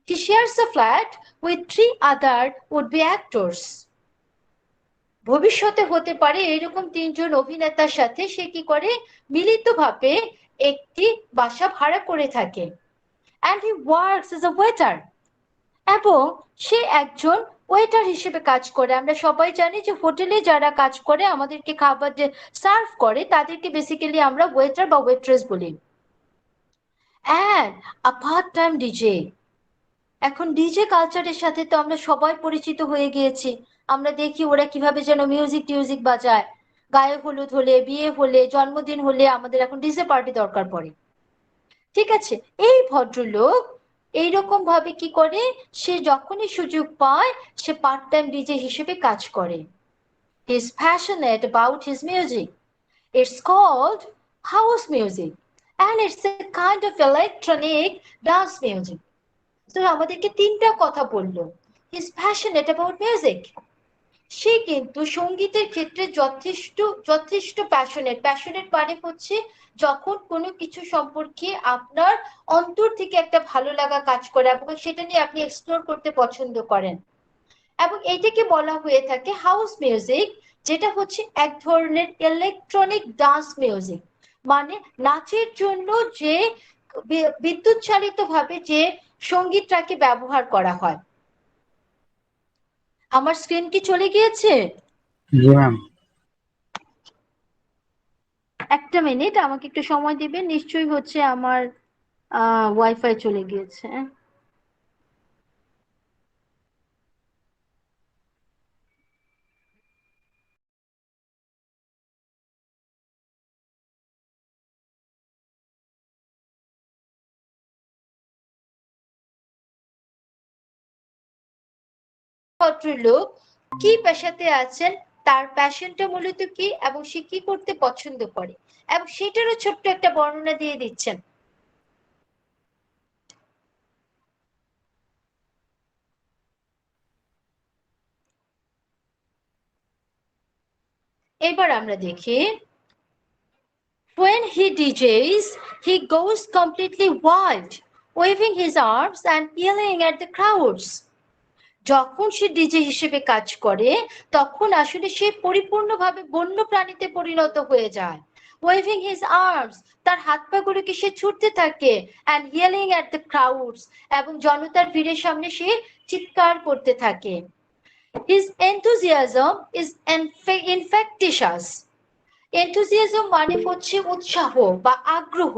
He shares a flat with 3 other would-be actors. ভবিষ্যতে হতে পারে এরকম 3 জন অভিনেতার সাথে সে কি করে মিলিতভাবে একটি বাসা ভাড়া করে থাকে. And he works as a waiter. এবং সে একজন ওয়েটার হিসেবে কাজ করে. আমরা সবাই জানি যে হোটেলে যারা কাজ করে আমাদেরকে খাবার সার্ভ করে তাদেরকে বেসিক্যালি আমরা ওয়েটার বা ওয়েট্রেস বলি. And a part-time DJ. এখন ডিজে কালচারের সাথে তো আমরা সবাই পরিচিত হয়ে গিয়েছি. আমরা দেখি ওরা কিভাবে যেন মিউজিক বাজায়. গায়ে হলুদ হলে, বিয়ে হলে, জন্মদিন হলে আমাদের এখন ডিজে পার্টি দরকার পড়ে. ঠিক আছে, এই ভদ্রলোক এইরকম ভাবে কি করে, সে যখনই সুযোগ পায় সে পার্ট টাইম ডিজে হিসেবে কাজ করে. He is passionate about his music. It's called house music and it's a kind of electronic dance music. So আমাদেরকে 3টা কথা বললো. He is passionate about music. সে কিন্তু সঙ্গীতের ক্ষেত্রে যথেষ্ট প্যাশনেট মানে হচ্ছে যখন কোনো কিছু সম্পর্কে আপনার অন্তর থেকে একটা ভালো লাগা কাজ করে এবং সেটা নিয়ে আপনি এক্সপ্লোর করতে পছন্দ করেন। এবং এইটাকে বলা হয়ে থাকে হাউস মিউজিক, যেটা হচ্ছে এক ধরনের ইলেকট্রনিক ডান্স মিউজিক, মানে নাচের জন্য যে বিদ্যুৎ চালিত ভাবে যে সঙ্গীতটাকে ব্যবহার করা হয়। আমার স্ক্রিন কি চলে গিয়েছে? জি ম্যাম। একটা মিনিট, আমাকে একটু সময় দিবেন, নিশ্চয়ই হচ্ছে আমার ওয়াইফাই চলে গিয়েছে। ভদ্রলোক কি পেশাতে আছেন, তার প্যাশনটা মূলত কি এবং সে কি করতে পছন্দ করে, এবং সেটারও ছোট্ট একটা বর্ণনা দিয়ে দিচ্ছেন। এবার আমরা দেখি, when he DJs, he goes completely wild, waving his arms and yelling at the crowds. যখন সে ডিজে হিসেবে কাজ করে তখন আসলে সে পরিপূর্ণভাবে বন্য প্রাণীতে পরিণত হয়ে যায়। ওয়েভিং হিজ আর্মস, তার হাত পা গুলোকে সে ছুটতে থাকে, and yelling at the crowds, এবং জনতার ভিড়ের সামনে সে চিৎকার করতে থাকে। His enthusiasm is infectious. Enthusiasm মানে হচ্ছে উৎসাহ বা আগ্রহ।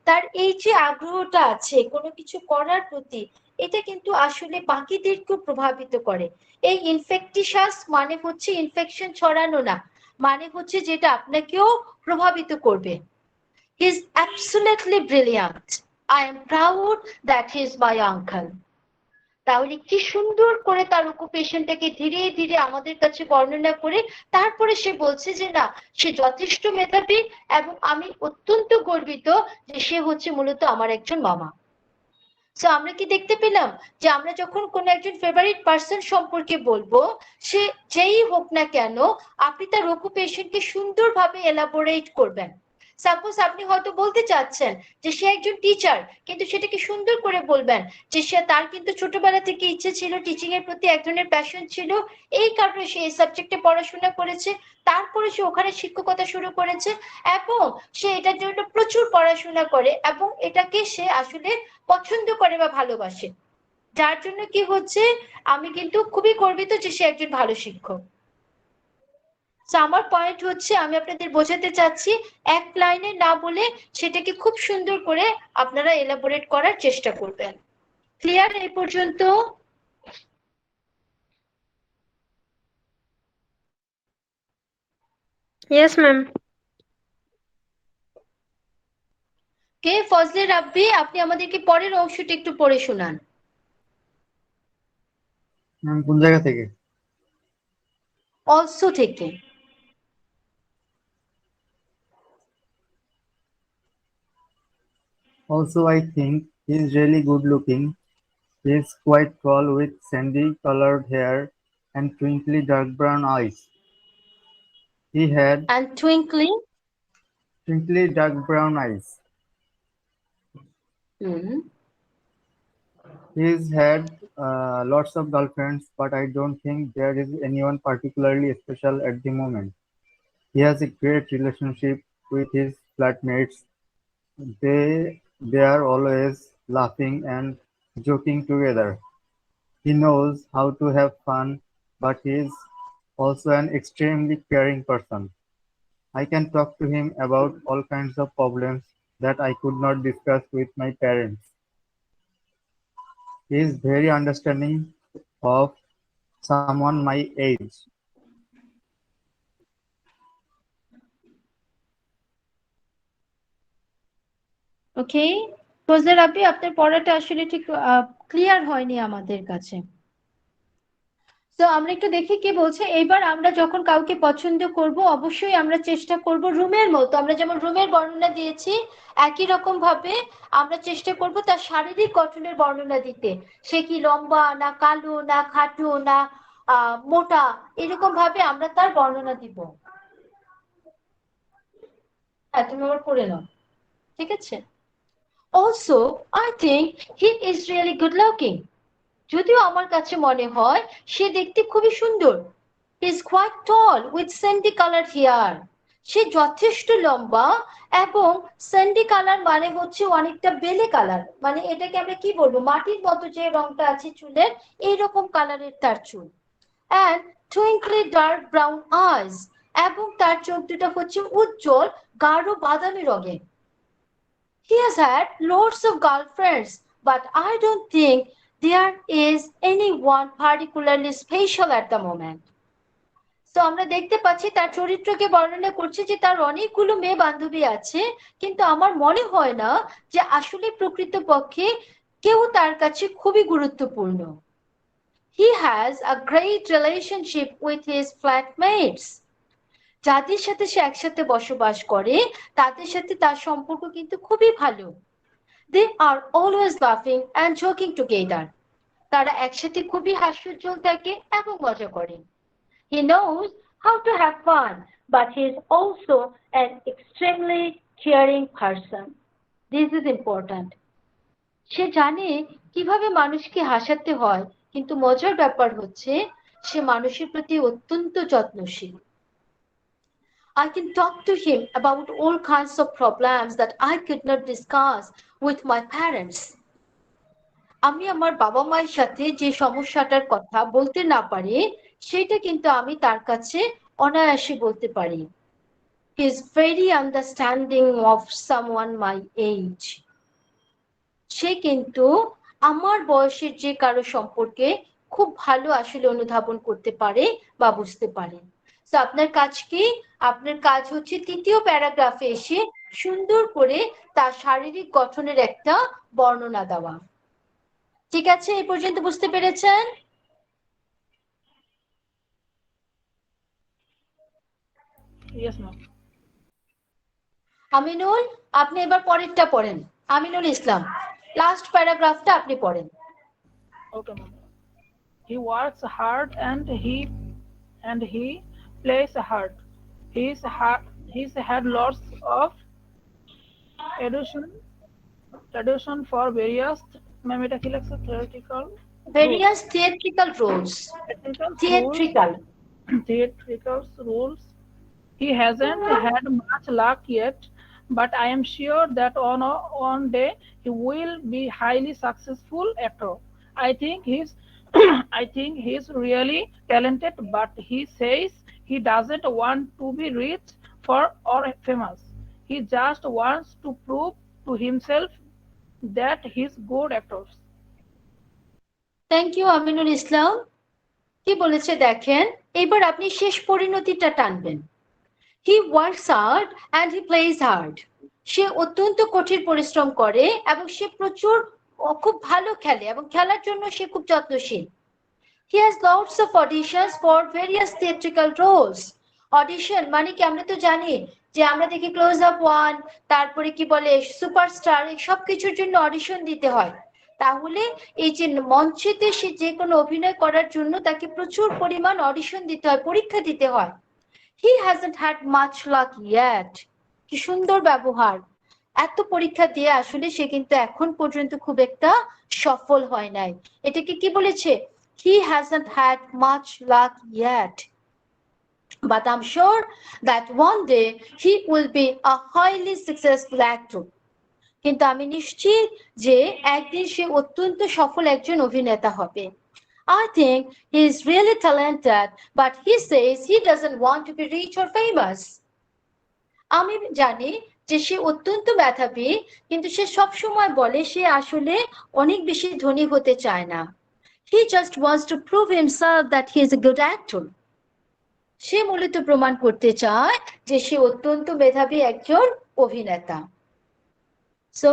তার এই যে আগ্রহটা আছে কোনো কিছু করার প্রতি, এটা কিন্তু আসলে বাকিদেরকেও প্রভাবিত করে। এই ইনফেকটিশাস মানে হচ্ছে ইনফেকশন ছড়ানো না, মানে হচ্ছে যেটা আপনাকেও প্রভাবিত করবে। He is absolutely brilliant, I am proud that he is my uncle. তাহলে কি সুন্দর করে তার অকুপেশনটাকে ধীরে ধীরে আমাদের কাছে বর্ণনা করে তারপরে সে বলছে যে না, সে যথেষ্ট মেধাবী এবং আমি অত্যন্ত গর্বিত যে সে হচ্ছে মূলত আমার একজন মামা। সো আমরা কি দেখতে পেলাম যে আমরা যখন কোনো একজন ফেভারিট পার্সন সম্পর্কে বলবো, সে যেই হোক না কেন, আপনি তার অকুপেশনকে সুন্দরভাবে এলাবোরেট করবেন। সাপোজ আপনি হয়তো বলতে চাচ্ছেন যে সে একজন টিচার, কিন্তু সেটাকে সুন্দর করে বলবেন যে সে তার কিন্তু ছোটবেলা থেকে ইচ্ছে ছিল, টিচিং এর প্রতি এক ধরনের প্যাশন ছিল, এই কারণে সে এই সাবজেক্টে পড়াশোনা করেছে, তারপরে সে ওখানে শিক্ষকতা শুরু করেছে এবং সে এটার জন্য প্রচুর পড়াশোনা করে এবং এটাকে সে আসলে পছন্দ করে বা ভালোবাসে, যার জন্য কি হচ্ছে আমি কিন্তু খুবই গর্বিত যে সে একজন ভালো শিক্ষক। আমার পয়েন্ট হচ্ছে আমি আপনাদের বোঝাতে চাচ্ছি, এক লাইনে না বলে সেটাকে খুব সুন্দর করে আপনারা এলাবোরেট করার চেষ্টা করবেন। ক্লিয়ার এই পর্যন্ত? Yes, ma'am. কে ফজলে রাব্বি, আপনি আমাদেরকে পরের অংশটা একটু পড়ে শোনান। ম্যাম কোন জায়গা থেকে? অলসো থেকে। Also, I think he's really good looking. He's quite tall with sandy colored hair and twinkly dark brown eyes. He had And twinkling. twinkly dark brown eyes. He's had lots of girlfriends, but I don't think there is anyone particularly special at the moment. He has a great relationship with his flatmates. They are always laughing and joking together. He knows how to have fun, but he is also an extremely caring person. I can talk to him about all kinds of problems that I could not discuss with my parents. He is very understanding of someone my age. ওকে, ফজলে রাব্বি আপনার পড়াটা আসলে ঠিক clear হয়নি আমাদের কাছে। তো আমরা একটু দেখি কি বলছে। এবার আমরা যখন কাউকে পছন্দ করব অবশ্যই আমরা চেষ্টা করব রুমের মতো, আমরা যেমন রুমের বর্ণনা দিয়েছি একই রকম ভাবে আমরা চেষ্টা করব তার শারীরিক গঠনের বর্ণনা দিতে। সে কি লম্বা না কালো না খাটো না মোটা, এরকম ভাবে আমরা তার বর্ণনা দিব। হ্যাঁ, তুমি আবার পড়ে নাও, ঠিক আছে? Also, I think he is really good looking. যদিও আমার কাছে মনে হয় সে দেখতে খুবই সুন্দর। He is quite tall with sandy colored hair. সে যথেষ্ট লম্বা এবং স্যান্ডি কালার মানে হচ্ছে অনেকটা বেলে কালার, মানে এটাকে আমরা কি বলবো, মাটির মতো যে রংটা আছে চুলের, এইরকম কালারের তার চুল। And twinkly dark brown eyes, এবং তার চোখ দুটো হচ্ছে উজ্জ্বল গাঢ় বাদামি রঙের। He has had lots of girlfriends, but I don't think there is anyone particularly special at the moment. তো আমরা দেখতে পাচ্ছি তার চরিত্রকে বর্ণনা করছে যে তার অনেকগুলো মেয়ে বান্ধবী আছে, কিন্তু আমার মনে হয় না যে আসলে প্রকৃতপক্ষে কেউ তার কাছে খুবই গুরুত্বপূর্ণ। He has a great relationship with his flatmates. যাদের সাথে সে একসাথে বসবাস করে তাদের সাথে তার সম্পর্ক কিন্তু খুবই ভালো। They are always laughing and joking together. তারা একসাথে খুবই হাস্যোজ্জ্বল থাকে এবং মজা করে। He knows how to have fun, but he is also an extremely caring person. This is important. সে জানে কিভাবে মানুষকে হাসাতে হয়, কিন্তু মজার ব্যাপার হচ্ছে সে মানুষের প্রতি অত্যন্ত যত্নশীল। I can talk to him about all kinds of problems that I could not discuss with my parents. আমি আমার বাবা মায়ের সাথে যে সমস্যাটার কথা বলতে না পারি সেটা কিন্তু আমি তার কাছে অনায়াসে বলতে পারি। He is very understanding of someone my age. সে কিন্তু আমার বয়সের যে কারো সম্পর্কে খুব ভালো আসলে অনুধাবন করতে পারে বা বুঝতে পারে। তো আপনার কাজ কি? আপনার কাজ হচ্ছে তৃতীয় প্যারাগ্রাফে এসে সুন্দর করে তার শারীরিক গঠনের একটা বর্ণনা দেওয়া। ঠিক আছে, এই পর্যন্ত বুঝতে পেরেছেন? Yes, ma'am. আমিনুল, আপনি এবার পরেরটা পড়েন। আমিনুল ইসলাম, লাস্ট প্যারাগ্রাফটা আপনি পড়েন। Okay, ma'am. He works hard and he plays hard. He's had lots of audition for various theatrical roles. Theatrical roles. He hasn't had much luck yet, but I am sure that one day he will be highly successful actor. I think he's really talented, but he says he doesn't want to be rich or famous. He just wants to prove to himself that he's good actor. Thank you, Aminul Islam. কি বলেছে দেখেন, এবার আপনি শেষ পরিণতিটা টানবেন। He works hard and he plays hard. সে অত্যন্ত কঠিন পরিশ্রম করে এবং সে খুব ভালো খেলে এবং খেলার জন্য সে খুব যত্নশীল। He has lots of auditions for various theatrical roles. Audition মানে কি আমরা তো জানি যে আমরা দেখি ক্লোজ আপ ওয়ান, তারপরে কি বলে সুপারস্টার, এই সব কিছুর জন্য অডিশন দিতে হয়। তাহলে এই যে মঞ্চেতে সে যে কোনো অভিনয় করার জন্য তাকে প্রচুর পরিমাণ অডিশন দিতে হয়, পরীক্ষা দিতে হয়। He hasn't had much luck yet. কি সুন্দর ব্যবহার! এত পরীক্ষা দিয়ে আসলে সে কিন্তু এখন পর্যন্ত খুব একটা সফল হয় নাই। এটাকে কি বলেছে? He hasn't had much luck yet. But I'm sure that one day he will be a highly successful actor. কিন্তু আমি নিশ্চিত যে একদিন সে অত্যন্ত সফল একজন অভিনেতা হবে। I think he is really talented, but he says he doesn't want to be rich or famous. আমি জানি যে সে অত্যন্ত মেধাবী, কিন্তু সে সব সময় বলে সে আসলে অনেক বেশি ধনী হতে চায় না। He just wants to prove himself that he is a good actor. সে মূলত প্রমাণ করতে চায় যে সে অত্যন্ত মেধাবী একজন অভিনেতা। সো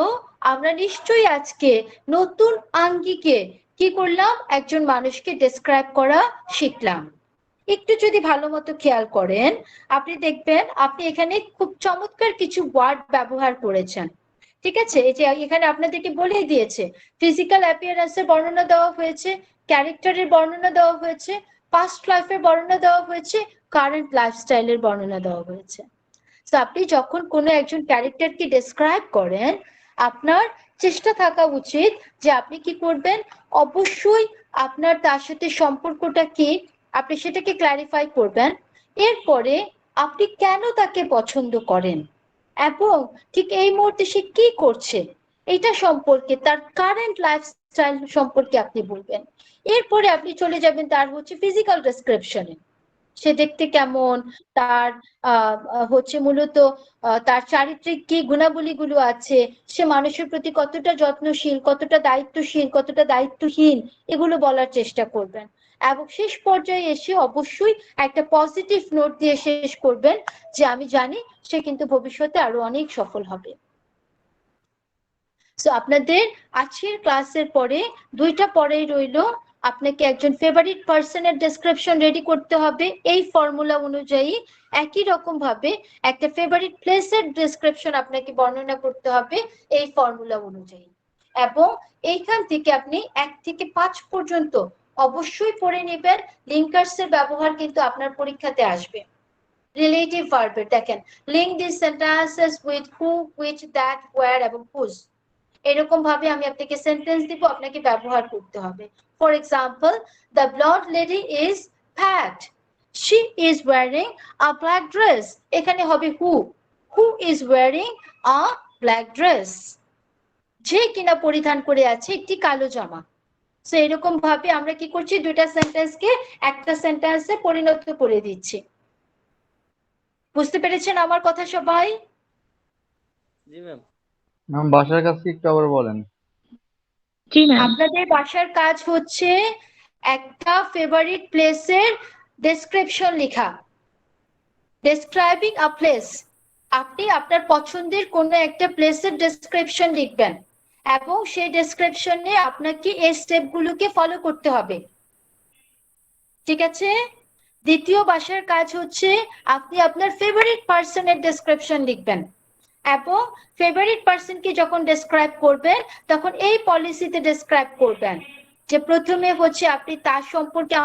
আমরা নিশ্চয়ই আজকে নতুন আঙ্গিকে কি করলাম, একজন মানুষকে ডেসক্রাইব করা শিখলাম। একটু যদি ভালো মতো খেয়াল করেন আপনি দেখবেন আপনি এখানে খুব চমৎকার কিছু ওয়ার্ড ব্যবহার করেছেন। ঠিক আছে, এই যে এখানে আপনাদেরকে বলে দিয়েছে ফিজিক্যাল অ্যাপিয়ারেন্সের বর্ণনা দেওয়া হয়েছে, ক্যারেক্টারের বর্ণনা দেওয়া হয়েছে, পাস্ট লাইফের বর্ণনা দেওয়া হয়েছে, কারেন্ট লাইফস্টাইলের বর্ণনা দেওয়া হয়েছে। তো আপনি যখন কোনো একজন ক্যারেক্টারকে ডেসক্রাইব করেন, আপনার চেষ্টা থাকা উচিত যে আপনি কি করবেন, অবশ্যই আপনার তার সাথে সম্পর্কটা কি আপনি সেটাকে ক্ল্যারিফাই করবেন। এরপরে আপনি কেন তাকে পছন্দ করেন এবং ঠিক এই মুহূর্তে সে কি করছে এটা সম্পর্কে, তার কারেন্ট লাইফস্টাইল সম্পর্কে আপনি বলবেন। এরপরে আপনি চলে যাবেন তার হচ্ছে ফিজিক্যাল ডেসক্রিপশনে, সে দেখতে কেমন, তার হচ্ছে মূলত তার চারিত্রিক কি গুণাবলীগুলো আছে, সে মানুষের প্রতি কতটা যত্নশীল, কতটা দায়িত্বশীল, কতটা দায়িত্বহীন, এগুলো বলার চেষ্টা করবেন। এবং শেষ পর্যায়ে এসে অবশ্যই একটা পজিটিভ নোট দিয়ে শেষ করবেন যে আমি জানি সে কিন্তু ভবিষ্যতে আরো অনেক সফল হবে। সো আপনাদের আজকের ক্লাসের পরে দুইটা পরেই রইলো, আপনাকে একজন ফেভারিট পার্সনের ডেসক্রিপশন রেডি করতে হবে এই ফর্মুলা অনুযায়ী। একই রকম ভাবে একটা ফেভারিট প্লেসের ডেসক্রিপশন আপনাকে বর্ণনা করতে হবে এই ফর্মুলা অনুযায়ী। এবং এইখান থেকে আপনি 1 থেকে 5 পর্যন্ত অবশ্যই পড়ে নেবেন। লিঙ্কার্স এর ব্যবহার কিন্তু আপনার পরীক্ষাতে আসবে। রিলেটিভ ভার্বের দেখেন, link this sentences with who, which, that, where এবং হুজ, এরকম ভাবে আমি আপনাকে সেন্টেন্স দিব, আপনাকে ব্যবহার করতে হবে। For example, the blonde lady is fat, she is wearing a black dress, এখানে হবে who is wearing a black dress, যে কিনা পরিধান করে আছে একটি কালো জামা। সো এরকম ভাবে আমরা কি করছি, দুইটা সেন্টেন্সকে একটা সেন্টেন্সে পরিণত করে দিচ্ছি। বুঝতে পেরেছেন আমার কথা সবাই? জি ম্যাম। ম্যাম বাসার কাজ কি একটু আবার বলেন। আপনাদের বাসার কাজ হচ্ছে একটা ফেভারিট প্লেসের ডেসক্রিপশন লেখা, ডেসক্রাইবিং আ প্লেস। আপনি আপনার পছন্দের কোনো একটা প্লেসের ডেসক্রিপশন লিখবেন এবং সেই ডেসক্রিপশনে আপনাকে এই স্টেপগুলোকে ফলো করতে হবে, ঠিক আছে? দ্বিতীয় বাসার কাজ হচ্ছে আপনি আপনার ফেভারিট পার্সনের ডেসক্রিপশন লিখবেন এবং ফেভারিট পার্সনকে যখন ডেসক্রাইব করবেন তখন এই পলিসিতে ডেসক্রাইব করবেন যে প্রথমে হচ্ছে আপনি তার সম্পর্কে